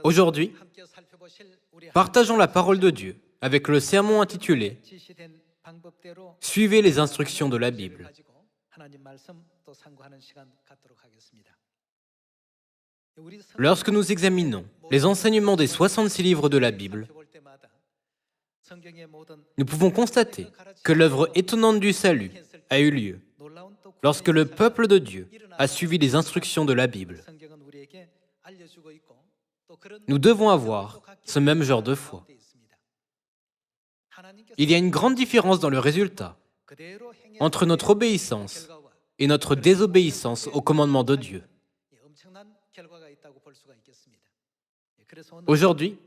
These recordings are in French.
Aujourd'hui, partageons la parole de Dieu avec le sermon intitulé « Suivez les instructions de la Bible ». Lorsque nous examinons les enseignements des 66 livres de la Bible, nous pouvons constater que l'œuvre étonnante du salut a eu lieu lorsque le peuple de Dieu a suivi les instructions de la Bible. Nous devons avoir ce même genre de foi. Il y a une grande différence dans le résultat entre notre obéissance et notre désobéissance au commandement de Dieu. Aujourd'hui,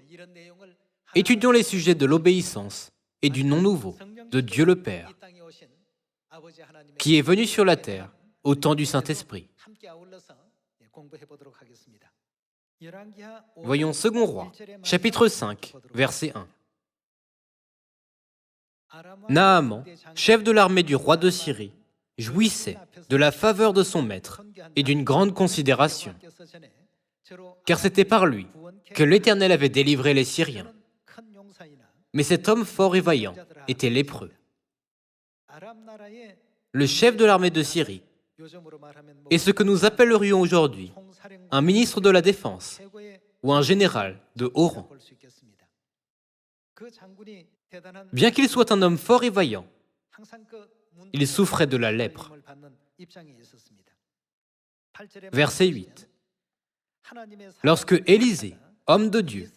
étudions les sujets de l'obéissance et du nom nouveau de Dieu le Père, qui est venu sur la terre au temps du Saint-Esprit. Voyons 2 Rois, chapitre 5, verset 1. Naaman, chef de l'armée du roi de Syrie, jouissait de la faveur de son maître et d'une grande considération, car c'était par lui que l'Éternel avait délivré les Syriens. Mais cet homme fort et vaillant était lépreux. Le chef de l'armée de Syrie est ce que nous appellerions aujourd'hui un ministre de la Défense ou un général de haut rang. Bien qu'il soit un homme fort et vaillant, il souffrait de la lèpre. Verset 8. Lorsque Élisée, homme de Dieu,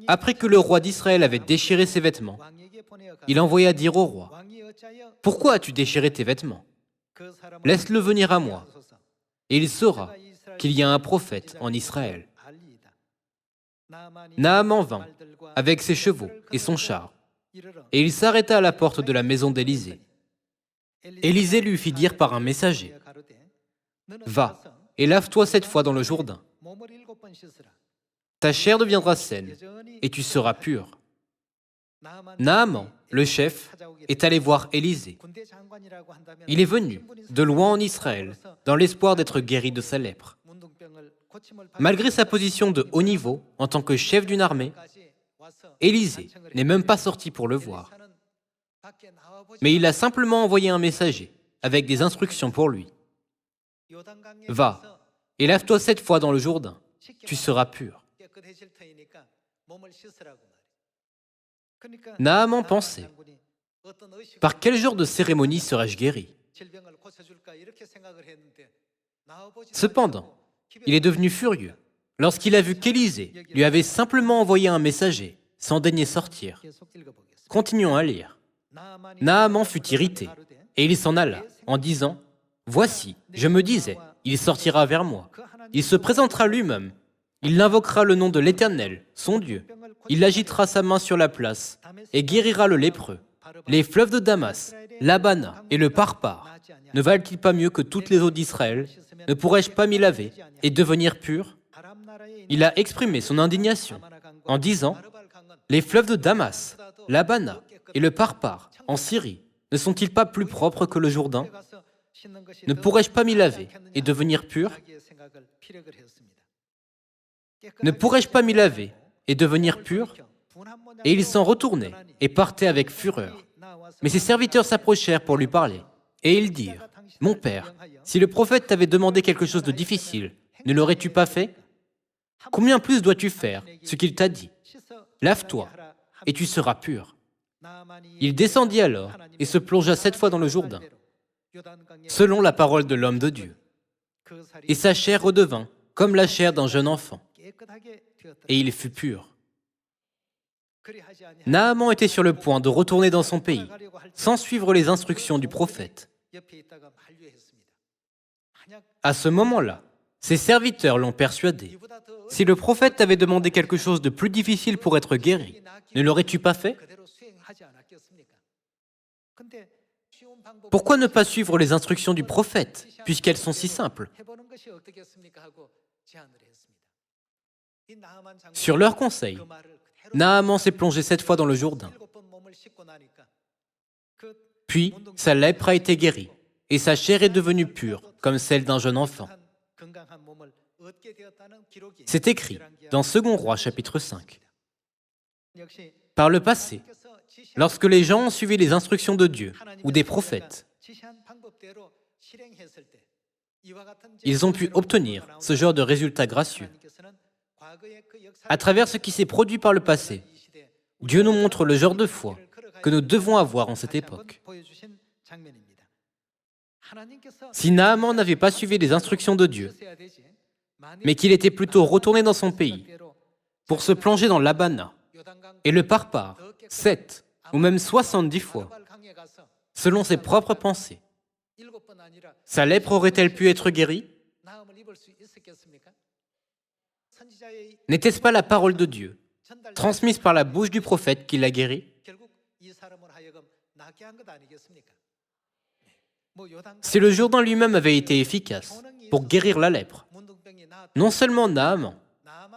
apprit que le roi d'Israël avait déchiré ses vêtements, il envoya dire au roi, « Pourquoi as-tu déchiré tes vêtements? Laisse-le venir à moi, et il saura qu'il y a un prophète en Israël. » Naaman vint avec ses chevaux et son char, et il s'arrêta à la porte de la maison d'Élisée. Élisée lui fit dire par un messager, « Va et lave-toi 7 fois dans le Jourdain. Ta chair deviendra saine, et tu seras pur. » Naaman, le chef, est allé voir Élisée. Il est venu de loin en Israël, dans l'espoir d'être guéri de sa lèpre. Malgré sa position de haut niveau en tant que chef d'une armée, Élisée n'est même pas sorti pour le voir. Mais il a simplement envoyé un messager avec des instructions pour lui. « Va et lave-toi 7 fois dans le Jourdain, tu seras pur. » Naaman pensait, « Par quel genre de cérémonie serais-je guéri ?» Cependant, il est devenu furieux lorsqu'il a vu qu'Élisée lui avait simplement envoyé un messager sans daigner sortir. Continuons à lire. Naaman fut irrité et il s'en alla en disant, « Voici, je me disais, il sortira vers moi. Il se présentera lui-même. Il invoquera le nom de l'Éternel, son Dieu. Il agitera sa main sur la place et guérira le lépreux. Les fleuves de Damas, l'Abana et le Parpar, ne valent-ils pas mieux que toutes les eaux d'Israël? Ne pourrais-je pas m'y laver et devenir pur ?» Il a exprimé son indignation en disant, « Les fleuves de Damas, l'Abana et le Parpar en Syrie, ne sont-ils pas plus propres que le Jourdain? Ne pourrais-je pas m'y laver et devenir pur? Ne pourrais-je pas m'y laver et devenir pur ?» Et il s'en retournait et partait avec fureur. Mais ses serviteurs s'approchèrent pour lui parler, et ils dirent, « Mon père, si le prophète t'avait demandé quelque chose de difficile, ne l'aurais-tu pas fait? Combien plus dois-tu faire ce qu'il t'a dit? Lave-toi, et tu seras pur. » Il descendit alors et se plongea 7 fois dans le Jourdain, selon la parole de l'homme de Dieu. Et sa chair redevint comme la chair d'un jeune enfant, et il fut pur. Naaman était sur le point de retourner dans son pays, sans suivre les instructions du prophète. À ce moment-là, ses serviteurs l'ont persuadé. « Si le prophète t'avait demandé quelque chose de plus difficile pour être guéri, ne l'aurais-tu pas fait? Pourquoi ne pas suivre les instructions du prophète, puisqu'elles sont si simples? » Sur leur conseil, Naaman s'est plongé 7 fois dans le Jourdain. Puis, sa lèpre a été guérie, et sa chair est devenue pure, comme celle d'un jeune enfant. C'est écrit dans 2 Rois chapitre 5. Par le passé, lorsque les gens ont suivi les instructions de Dieu ou des prophètes, ils ont pu obtenir ce genre de résultats gracieux. À travers ce qui s'est produit par le passé, Dieu nous montre le genre de foi que nous devons avoir en cette époque. Si Naaman n'avait pas suivi les instructions de Dieu, mais qu'il était plutôt retourné dans son pays pour se plonger dans l'Abana et le Parpar 7 ou même 70 fois, selon ses propres pensées, sa lèpre aurait-elle pu être guérie? N'était-ce pas la parole de Dieu, transmise par la bouche du prophète, qui l'a guéri? Si le Jourdain lui-même avait été efficace pour guérir la lèpre, non seulement Naaman,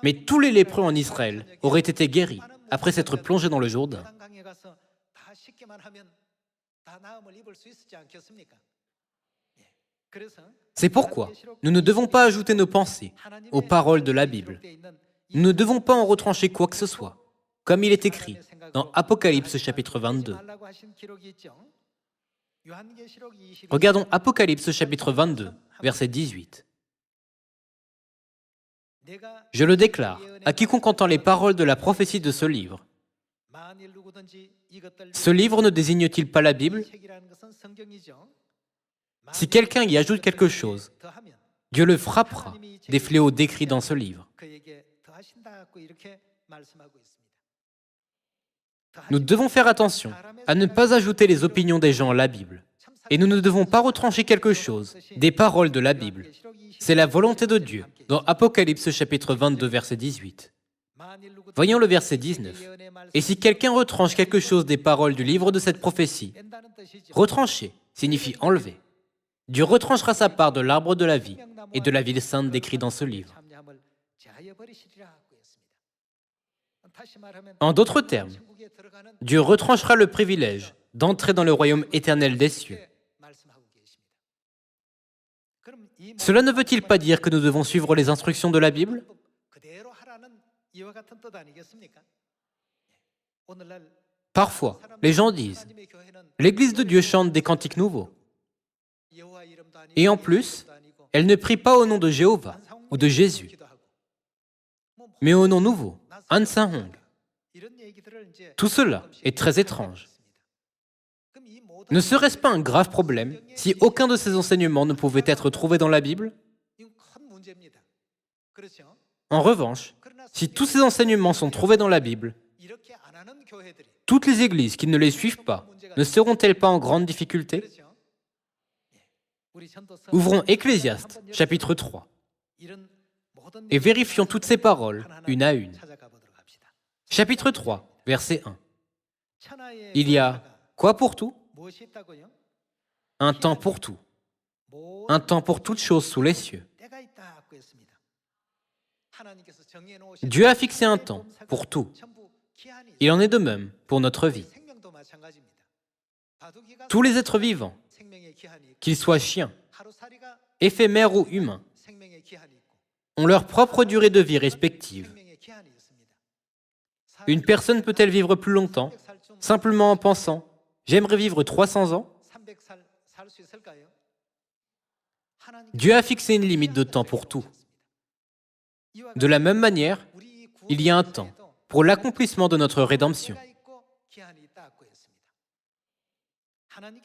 mais tous les lépreux en Israël auraient été guéris après s'être plongés dans le Jourdain. C'est pourquoi nous ne devons pas ajouter nos pensées aux paroles de la Bible. Nous ne devons pas en retrancher quoi que ce soit, comme il est écrit dans Apocalypse chapitre 22. Regardons Apocalypse chapitre 22, verset 18. Je le déclare à quiconque entend les paroles de la prophétie de ce livre. Ce livre ne désigne-t-il pas la Bible? Si quelqu'un y ajoute quelque chose, Dieu le frappera des fléaux décrits dans ce livre. Nous devons faire attention à ne pas ajouter les opinions des gens à la Bible. Et nous ne devons pas retrancher quelque chose des paroles de la Bible. C'est la volonté de Dieu dans Apocalypse chapitre 22, verset 18. Voyons le verset 19. Et si quelqu'un retranche quelque chose des paroles du livre de cette prophétie, retrancher signifie enlever. Dieu retranchera sa part de l'arbre de la vie et de la ville sainte décrit dans ce livre. En d'autres termes, Dieu retranchera le privilège d'entrer dans le royaume éternel des cieux. Cela ne veut-il pas dire que nous devons suivre les instructions de la Bible? Parfois, les gens disent « L'Église de Dieu chante des cantiques nouveaux. Et en plus, elle ne prie pas au nom de Jéhovah ou de Jésus, mais au nom nouveau, An Sahong. » Tout cela est très étrange. Ne serait-ce pas un grave problème si aucun de ces enseignements ne pouvait être trouvé dans la Bible? En revanche, si tous ces enseignements sont trouvés dans la Bible, toutes les églises qui ne les suivent pas ne seront-elles pas en grande difficulté? Ouvrons Ecclésiaste, chapitre 3, et vérifions toutes ces paroles une à une. Chapitre 3, verset 1. Il y a quoi pour tout? Un temps pour tout. Un temps pour toutes choses sous les cieux. Dieu a fixé un temps pour tout. Il en est de même pour notre vie. Tous les êtres vivants, qu'ils soient chiens, éphémères ou humains, ont leur propre durée de vie respective. Une personne peut-elle vivre plus longtemps, simplement en pensant « j'aimerais vivre 300 ans » Dieu a fixé une limite de temps pour tout. De la même manière, il y a un temps pour l'accomplissement de notre rédemption,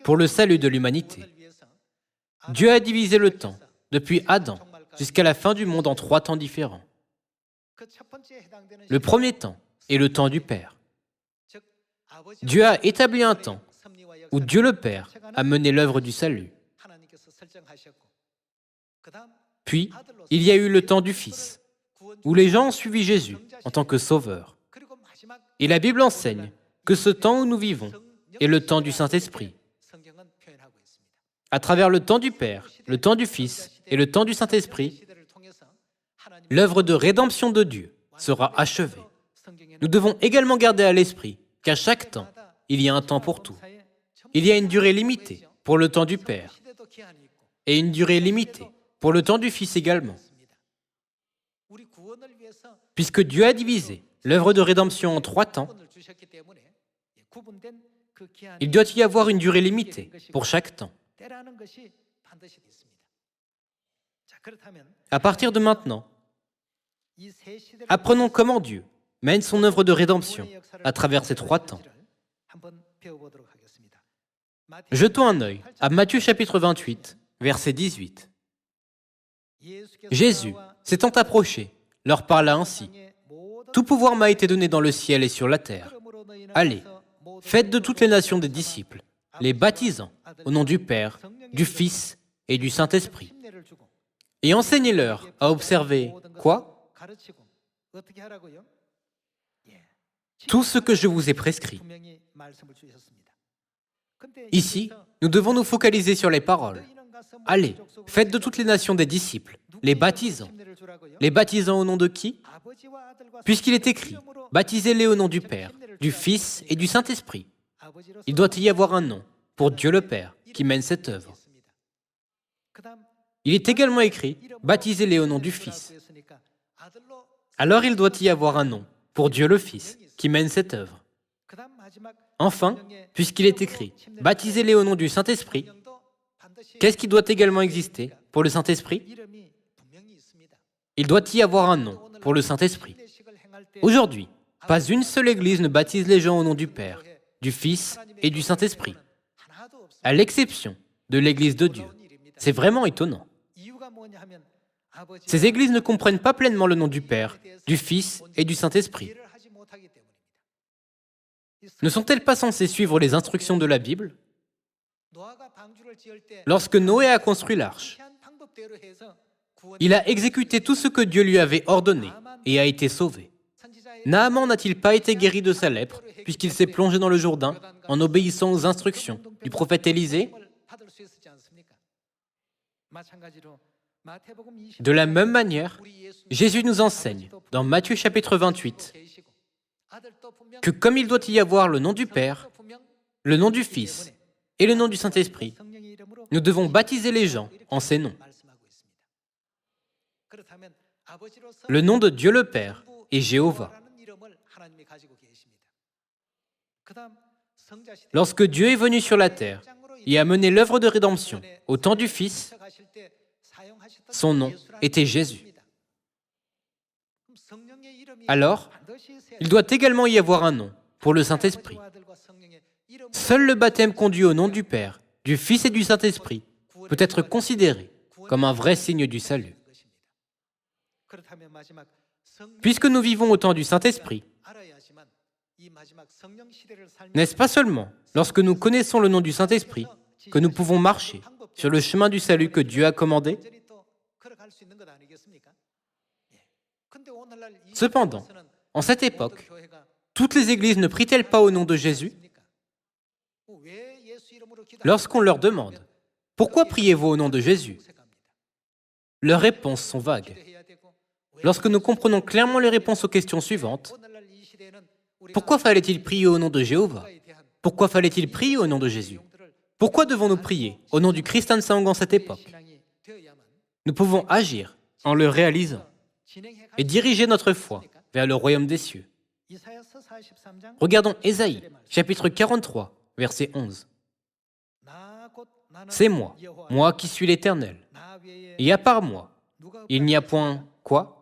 pour le salut de l'humanité. Dieu a divisé le temps, depuis Adam jusqu'à la fin du monde, en 3 temps différents. Le premier temps est le temps du Père. Dieu a établi un temps où Dieu le Père a mené l'œuvre du salut. Puis, il y a eu le temps du Fils, où les gens ont suivi Jésus en tant que Sauveur. Et la Bible enseigne que ce temps où nous vivons est le temps du Saint-Esprit. À travers le temps du Père, le temps du Fils et le temps du Saint-Esprit, l'œuvre de rédemption de Dieu sera achevée. Nous devons également garder à l'esprit qu'à chaque temps, il y a un temps pour tout. Il y a une durée limitée pour le temps du Père et une durée limitée pour le temps du Fils également. Puisque Dieu a divisé l'œuvre de rédemption en 3 temps, il doit y avoir une durée limitée pour chaque temps. À partir de maintenant, apprenons comment Dieu mène son œuvre de rédemption à travers ces 3 temps. Jetons un œil à Matthieu chapitre 28, verset 18. Jésus, s'étant approché, leur parla ainsi. « Tout pouvoir m'a été donné dans le ciel et sur la terre. Allez, faites de toutes les nations des disciples, les baptisant au nom du Père, du Fils et du Saint-Esprit. Et enseignez-leur à observer quoi? Tout ce que je vous ai prescrit. » Ici, nous devons nous focaliser sur les paroles. Allez, faites de toutes les nations des disciples, les baptisant. Les baptisant au nom de qui? Puisqu'il est écrit, baptisez-les au nom du Père, du Fils et du Saint-Esprit. Il doit y avoir un nom pour Dieu le Père qui mène cette œuvre. Il est également écrit, baptisez-les au nom du Fils. Alors il doit y avoir un nom pour Dieu le Fils qui mène cette œuvre. Enfin, puisqu'il est écrit, baptisez-les au nom du Saint-Esprit, qu'est-ce qui doit également exister pour le Saint-Esprit? Il doit y avoir un nom pour le Saint-Esprit. Aujourd'hui, pas une seule église ne baptise les gens au nom du Père, du Fils et du Saint-Esprit, à l'exception de l'église de Dieu. C'est vraiment étonnant. Ces églises ne comprennent pas pleinement le nom du Père, du Fils et du Saint-Esprit. Ne sont-elles pas censées suivre les instructions de la Bible? Lorsque Noé a construit l'arche, il a exécuté tout ce que Dieu lui avait ordonné et a été sauvé. Naaman n'a-t-il pas été guéri de sa lèpre puisqu'il s'est plongé dans le Jourdain en obéissant aux instructions du prophète Élisée? De la même manière, Jésus nous enseigne dans Matthieu chapitre 28 que comme il doit y avoir le nom du Père, le nom du Fils et le nom du Saint-Esprit, nous devons baptiser les gens en ces noms. Le nom de Dieu le Père est Jéhovah. Lorsque Dieu est venu sur la terre et a mené l'œuvre de rédemption au temps du Fils, son nom était Jésus. Alors, il doit également y avoir un nom pour le Saint-Esprit. Seul le baptême conduit au nom du Père, du Fils et du Saint-Esprit peut être considéré comme un vrai signe du salut. Puisque nous vivons au temps du Saint-Esprit, n'est-ce pas seulement lorsque nous connaissons le nom du Saint-Esprit que nous pouvons marcher sur le chemin du salut que Dieu a commandé? Cependant, en cette époque, toutes les églises ne prient-elles pas au nom de Jésus? Lorsqu'on leur demande « Pourquoi priez-vous au nom de Jésus ?» leurs réponses sont vagues. Lorsque nous comprenons clairement les réponses aux questions suivantes, pourquoi fallait-il prier au nom de Jéhovah? Pourquoi fallait-il prier au nom de Jésus? Pourquoi devons-nous prier au nom du Christ Sang en cette époque? Nous pouvons agir en le réalisant et diriger notre foi vers le royaume des cieux. Regardons Ésaïe, chapitre 43, verset 11. C'est moi, moi qui suis l'Éternel. Et à part moi, il n'y a point quoi?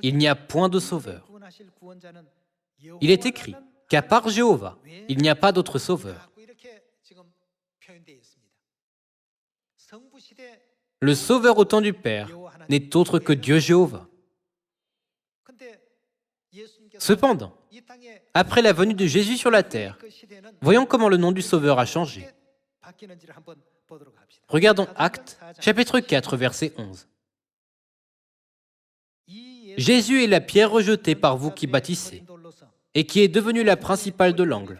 Il n'y a point de sauveur. Il est écrit qu'à part Jéhovah, il n'y a pas d'autre sauveur. Le sauveur au temps du Père n'est autre que Dieu Jéhovah. Cependant, après la venue de Jésus sur la terre, voyons comment le nom du Sauveur a changé. Regardons Actes, chapitre 4, verset 11. Jésus est la pierre rejetée par vous qui bâtissez, et qui est devenue la principale de l'angle.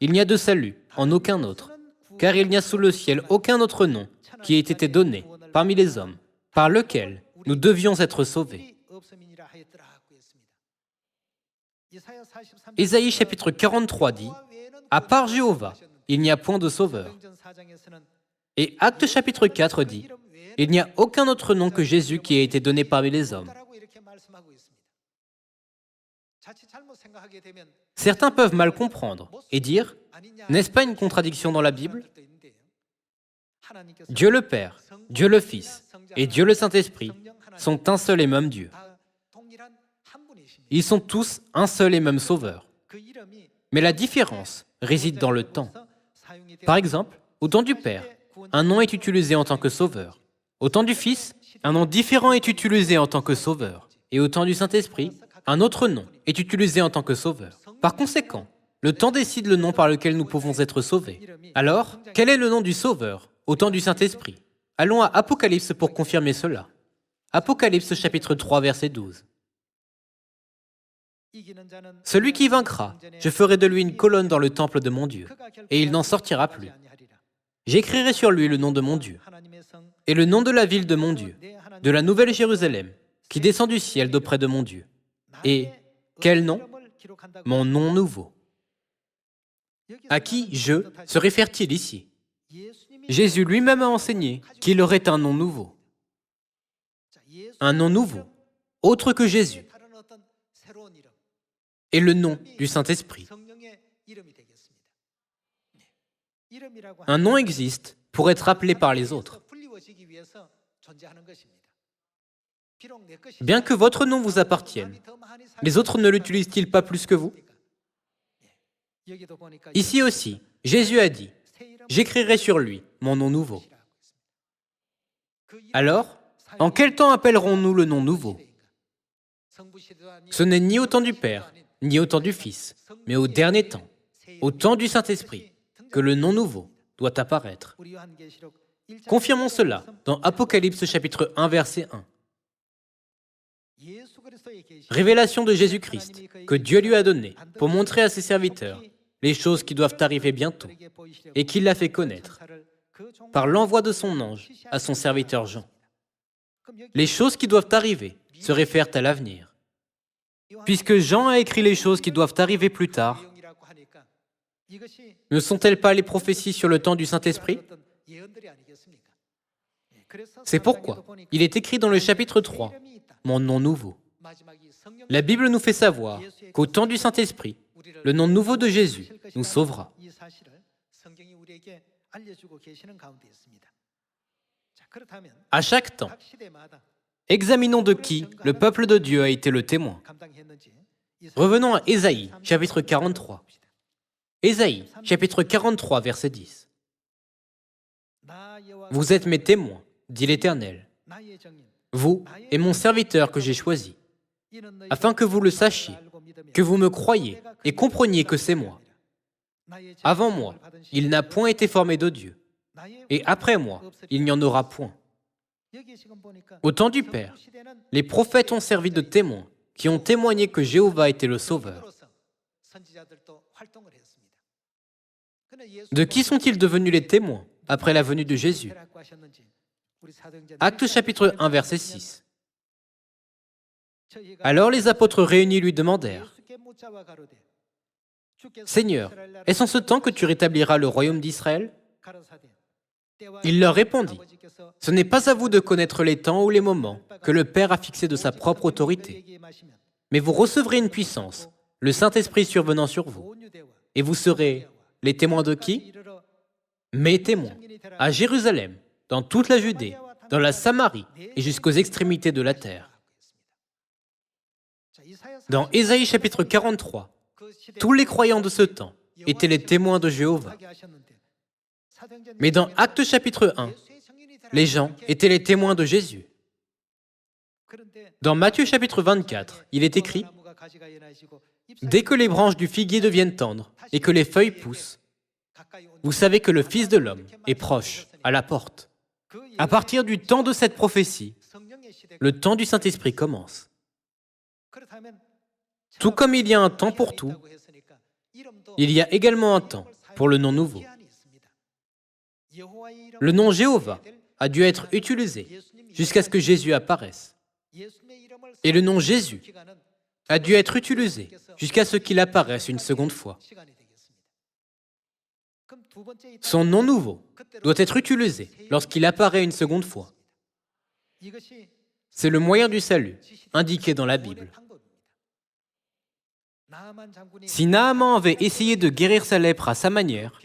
Il n'y a de salut en aucun autre, car il n'y a sous le ciel aucun autre nom qui ait été donné parmi les hommes, par lequel nous devions être sauvés. Ésaïe chapitre 43 dit « À part Jéhovah, il n'y a point de sauveur ». Et Actes chapitre 4 dit « Il n'y a aucun autre nom que Jésus qui ait été donné parmi les hommes ». Certains peuvent mal comprendre et dire, n'est-ce pas une contradiction dans la Bible? Dieu le Père, Dieu le Fils et Dieu le Saint-Esprit sont un seul et même Dieu. Ils sont tous un seul et même Sauveur. Mais la différence réside dans le temps. Par exemple, au temps du Père, un nom est utilisé en tant que Sauveur. Au temps du Fils, un nom différent est utilisé en tant que Sauveur. Et au temps du Saint-Esprit, un autre nom est utilisé en tant que Sauveur. Par conséquent, le temps décide le nom par lequel nous pouvons être sauvés. Alors, quel est le nom du Sauveur au temps du Saint-Esprit? Allons à Apocalypse pour confirmer cela. Apocalypse chapitre 3, verset 12. Celui qui vaincra, je ferai de lui une colonne dans le temple de mon Dieu, et il n'en sortira plus. J'écrirai sur lui le nom de mon Dieu, et le nom de la ville de mon Dieu, de la nouvelle Jérusalem, qui descend du ciel d'auprès de mon Dieu. Et quel nom? Mon nom nouveau. À qui je se réfère-t-il ici? Jésus lui-même a enseigné qu'il aurait un nom nouveau. Un nom nouveau, autre que Jésus, et le nom du Saint-Esprit. Un nom existe pour être appelé par les autres. Bien que votre nom vous appartienne, les autres ne l'utilisent-ils pas plus que vous? Ici aussi, Jésus a dit, « J'écrirai sur lui mon nom nouveau ». Alors, en quel temps appellerons-nous le nom nouveau? Ce n'est ni au temps du Père, ni au temps du Fils, mais au dernier temps, au temps du Saint-Esprit, que le nom nouveau doit apparaître. Confirmons cela dans Apocalypse chapitre 1, verset 1. Révélation de Jésus-Christ que Dieu lui a donnée pour montrer à ses serviteurs les choses qui doivent arriver bientôt et qu'il l'a fait connaître par l'envoi de son ange à son serviteur Jean. Les choses qui doivent arriver se réfèrent à l'avenir. Puisque Jean a écrit les choses qui doivent arriver plus tard, ne sont-elles pas les prophéties sur le temps du Saint-Esprit? C'est pourquoi il est écrit dans le chapitre 3, « Mon nom nouveau ». La Bible nous fait savoir qu'au temps du Saint-Esprit, le nom nouveau de Jésus nous sauvera. À chaque temps, examinons de qui le peuple de Dieu a été le témoin. Revenons à Ésaïe, chapitre 43. Ésaïe, chapitre 43, verset 10. Vous êtes mes témoins, dit l'Éternel, vous et mon serviteur que j'ai choisi, afin que vous le sachiez, que vous me croyiez et compreniez que c'est moi. Avant moi, il n'a point été formé de Dieu, et après moi, il n'y en aura point. Au temps du Père, les prophètes ont servi de témoins qui ont témoigné que Jéhovah était le Sauveur. De qui sont-ils devenus les témoins après la venue de Jésus? Actes chapitre 1, verset 6. Alors les apôtres réunis lui demandèrent, « Seigneur, est-ce en ce temps que tu rétabliras le royaume d'Israël ?» Il leur répondit, « Ce n'est pas à vous de connaître les temps ou les moments que le Père a fixés de sa propre autorité, mais vous recevrez une puissance, le Saint-Esprit survenant sur vous, et vous serez les témoins de qui? Mes témoins, à Jérusalem, dans toute la Judée, dans la Samarie et jusqu'aux extrémités de la terre. » Dans Ésaïe chapitre 43, tous les croyants de ce temps étaient les témoins de Jéhovah. Mais dans Actes chapitre 1, les gens étaient les témoins de Jésus. Dans Matthieu chapitre 24, il est écrit, « Dès que les branches du figuier deviennent tendres et que les feuilles poussent, vous savez que le Fils de l'homme est proche, à la porte. » À partir du temps de cette prophétie, le temps du Saint-Esprit commence. Tout comme il y a un temps pour tout, il y a également un temps pour le nom nouveau. Le nom Jéhovah a dû être utilisé jusqu'à ce que Jésus apparaisse. Et le nom Jésus a dû être utilisé jusqu'à ce qu'il apparaisse une seconde fois. Son nom nouveau doit être utilisé lorsqu'il apparaît une seconde fois. C'est le moyen du salut, indiqué dans la Bible. Si Naaman avait essayé de guérir sa lèpre à sa manière,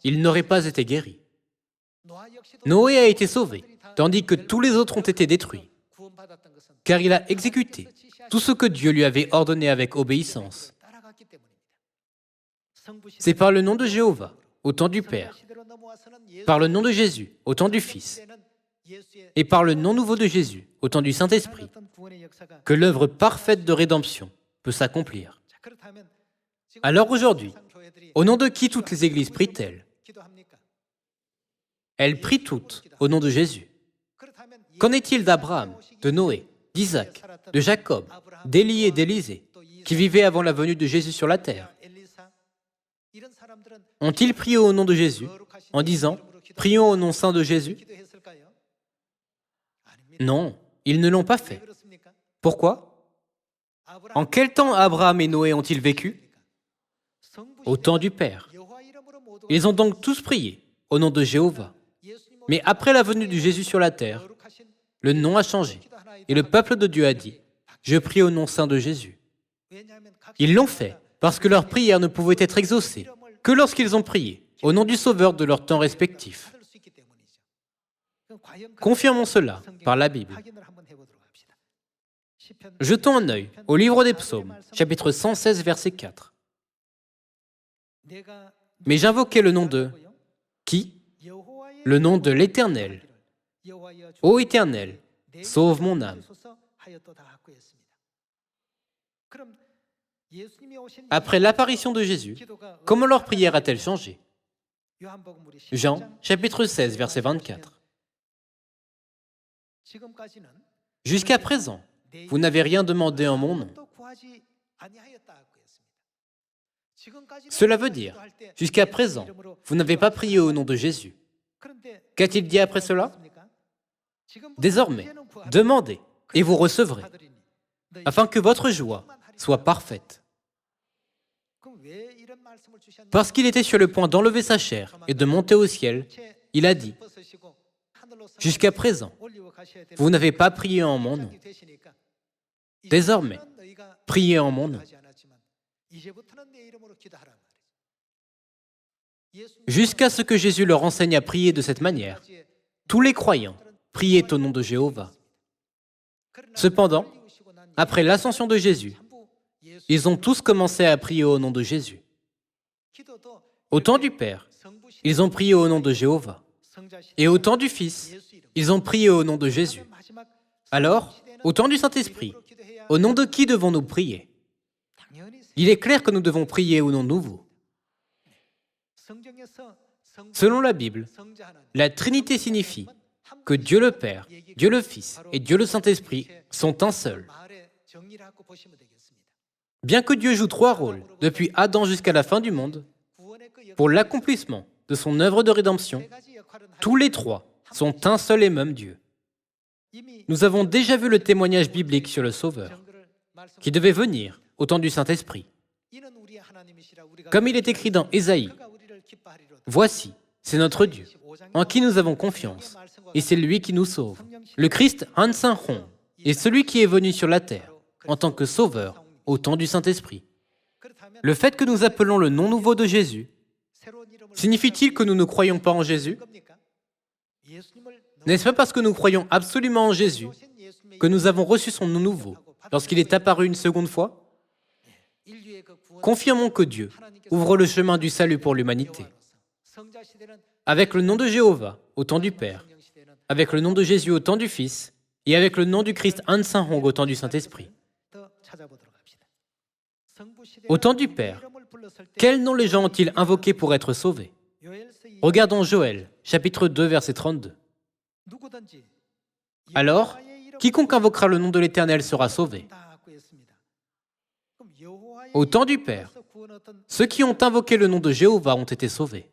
il n'aurait pas été guéri. Noé a été sauvé, tandis que tous les autres ont été détruits, car il a exécuté tout ce que Dieu lui avait ordonné avec obéissance. C'est par le nom de Jéhovah, au temps du Père, par le nom de Jésus, au temps du Fils, et par le nom nouveau de Jésus, au temps du Saint-Esprit, que l'œuvre parfaite de rédemption peut s'accomplir. Alors aujourd'hui, au nom de qui toutes les églises prient-elles? Elles prient toutes au nom de Jésus. Qu'en est-il d'Abraham, de Noé, d'Isaac, de Jacob, d'Élie et d'Élisée, qui vivaient avant la venue de Jésus sur la terre? Ont-ils prié au nom de Jésus, en disant « Prions au nom saint de Jésus » ? Non, ils ne l'ont pas fait. Pourquoi? En quel temps Abraham et Noé ont-ils vécu? Au temps du Père. Ils ont donc tous prié au nom de Jéhovah. Mais après la venue de Jésus sur la terre, le nom a changé et le peuple de Dieu a dit « Je prie au nom saint de Jésus ». Ils l'ont fait parce que leurs prières ne pouvaient être exaucées que lorsqu'ils ont prié au nom du Sauveur de leur temps respectif. Confirmons cela par la Bible. Jetons un œil au livre des Psaumes, chapitre 116, verset 4. Mais j'invoquais le nom de qui? Le nom de l'Éternel. Ô Éternel, sauve mon âme. Après l'apparition de Jésus, comment leur prière a-t-elle changé? Jean, chapitre 16, verset 24. Jusqu'à présent, vous n'avez rien demandé en mon nom. Cela veut dire, jusqu'à présent, vous n'avez pas prié au nom de Jésus. Qu'a-t-il dit après cela? Désormais, demandez et vous recevrez, afin que votre joie soit parfaite. Parce qu'il était sur le point d'enlever sa chair et de monter au ciel, il a dit, « Jusqu'à présent, vous n'avez pas prié en mon nom. Désormais, priez en mon nom. » Jusqu'à ce que Jésus leur enseigne à prier de cette manière, tous les croyants priaient au nom de Jéhovah. Cependant, après l'ascension de Jésus, ils ont tous commencé à prier au nom de Jésus. Au temps du Père, ils ont prié au nom de Jéhovah. Et au temps du Fils, ils ont prié au nom de Jésus. Alors, au temps du Saint-Esprit, au nom de qui devons-nous prier? Il est clair que nous devons prier au nom nouveau. Selon la Bible, la Trinité signifie que Dieu le Père, Dieu le Fils et Dieu le Saint-Esprit sont un seul. Bien que Dieu joue trois rôles, depuis Adam jusqu'à la fin du monde, pour l'accomplissement de son œuvre de rédemption, tous les trois sont un seul et même Dieu. Nous avons déjà vu le témoignage biblique sur le Sauveur, qui devait venir au temps du Saint-Esprit. Comme il est écrit dans Ésaïe, « Voici, c'est notre Dieu, en qui nous avons confiance, et c'est lui qui nous sauve. Le Christ Han Sang Hong est celui qui est venu sur la terre en tant que Sauveur au temps du Saint-Esprit. » Le fait que nous appelons le nom nouveau de Jésus, signifie-t-il que nous ne croyons pas en Jésus? N'est-ce pas parce que nous croyons absolument en Jésus que nous avons reçu son nom nouveau lorsqu'il est apparu une seconde fois? Confirmons que Dieu ouvre le chemin du salut pour l'humanité. Avec le nom de Jéhovah au temps du Père, avec le nom de Jésus au temps du Fils et avec le nom du Christ Han Sang Hong au temps du Saint-Esprit. Au temps du Père, quel nom les gens ont-ils invoqué pour être sauvés? Regardons Joël, chapitre 2, verset 32. Alors, quiconque invoquera le nom de l'Éternel sera sauvé. Au temps du Père, ceux qui ont invoqué le nom de Jéhovah ont été sauvés.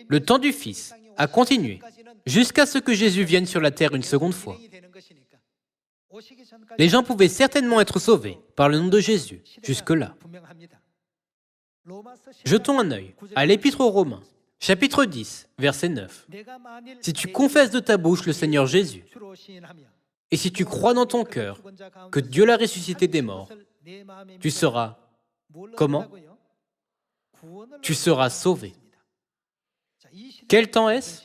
Le temps du Fils a continué jusqu'à ce que Jésus vienne sur la terre une seconde fois. Les gens pouvaient certainement être sauvés par le nom de Jésus jusque-là. Jetons un œil à l'Épître aux Romains, Chapitre 10, verset 9. Si tu confesses de ta bouche le Seigneur Jésus, et si tu crois dans ton cœur que Dieu l'a ressuscité des morts, tu seras comment? Tu seras sauvé. Quel temps est-ce?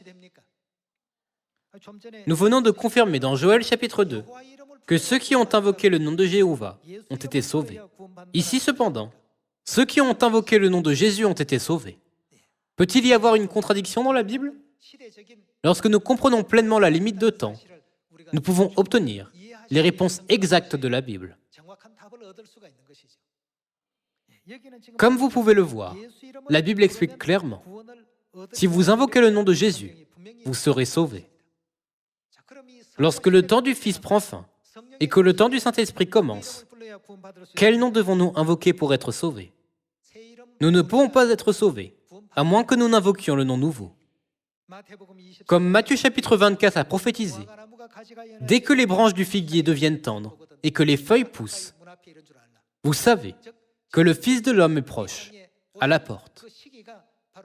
Nous venons de confirmer dans Joël chapitre 2 que ceux qui ont invoqué le nom de Jéhovah ont été sauvés. Ici cependant, ceux qui ont invoqué le nom de Jésus ont été sauvés. Peut-il y avoir une contradiction dans la Bible? Lorsque nous comprenons pleinement la limite de temps, nous pouvons obtenir les réponses exactes de la Bible. Comme vous pouvez le voir, la Bible explique clairement, si vous invoquez le nom de Jésus, vous serez sauvés. Lorsque le temps du Fils prend fin et que le temps du Saint-Esprit commence, quel nom devons-nous invoquer pour être sauvés? Nous ne pouvons pas être sauvés, à moins que nous n'invoquions le nom nouveau. Comme Matthieu chapitre 24 a prophétisé, dès que les branches du figuier deviennent tendres et que les feuilles poussent, vous savez que le Fils de l'homme est proche, à la porte.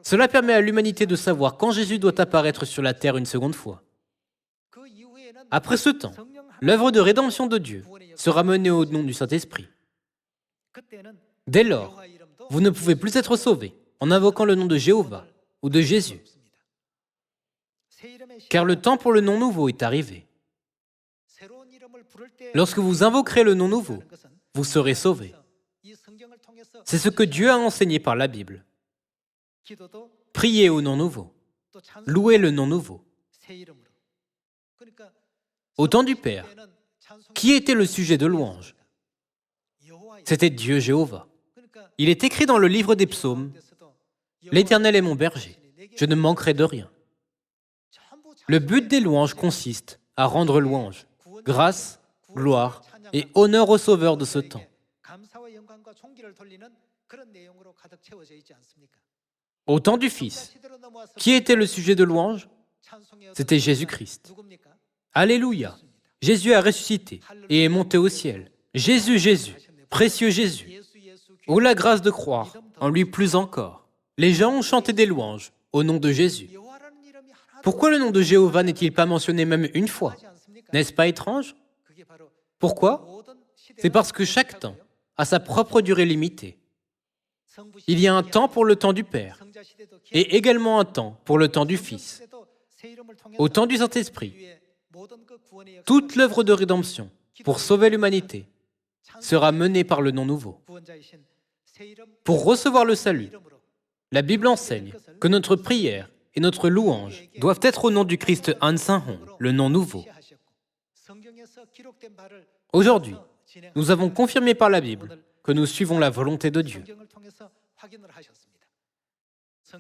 Cela permet à l'humanité de savoir quand Jésus doit apparaître sur la terre une seconde fois. Après ce temps, l'œuvre de rédemption de Dieu sera menée au nom du Saint-Esprit. Dès lors, vous ne pouvez plus être sauvés en invoquant le nom de Jéhovah ou de Jésus, car le temps pour le nom nouveau est arrivé. Lorsque vous invoquerez le nom nouveau, vous serez sauvés. C'est ce que Dieu a enseigné par la Bible. Priez au nom nouveau. Louez le nom nouveau. Au temps du Père, qui était le sujet de louange? C'était Dieu Jéhovah. Il est écrit dans le livre des psaumes, « L'Éternel est mon berger, je ne manquerai de rien ». Le but des louanges consiste à rendre louange, grâce, gloire et honneur au Sauveur de ce temps. Au temps du Fils, qui était le sujet de louange? C'était Jésus-Christ. Alléluia! Jésus a ressuscité et est monté au ciel. Jésus, Jésus, précieux Jésus. Oh la grâce de croire en lui plus encore. Les gens ont chanté des louanges au nom de Jésus. Pourquoi le nom de Jéhovah n'est-il pas mentionné même une fois? N'est-ce pas étrange? Pourquoi? C'est parce que chaque temps a sa propre durée limitée. Il y a un temps pour le temps du Père et également un temps pour le temps du Fils. Au temps du Saint-Esprit, toute l'œuvre de rédemption pour sauver l'humanité sera menée par le nom nouveau. Pour recevoir le salut, la Bible enseigne que notre prière et notre louange doivent être au nom du Christ Han Sang-hong, le nom nouveau. Aujourd'hui, nous avons confirmé par la Bible que nous suivons la volonté de Dieu.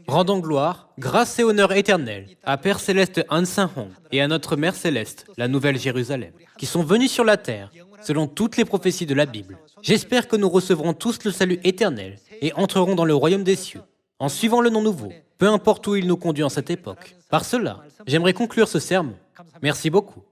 Rendons gloire, grâce et honneur éternel à Père Céleste Han Sang-hong et à notre Mère Céleste, la Nouvelle Jérusalem, qui sont venus sur la terre selon toutes les prophéties de la Bible. J'espère que nous recevrons tous le salut éternel et entrerons dans le royaume des cieux, en suivant le nom nouveau, peu importe où il nous conduit en cette époque. Par cela, j'aimerais conclure ce sermon. Merci beaucoup.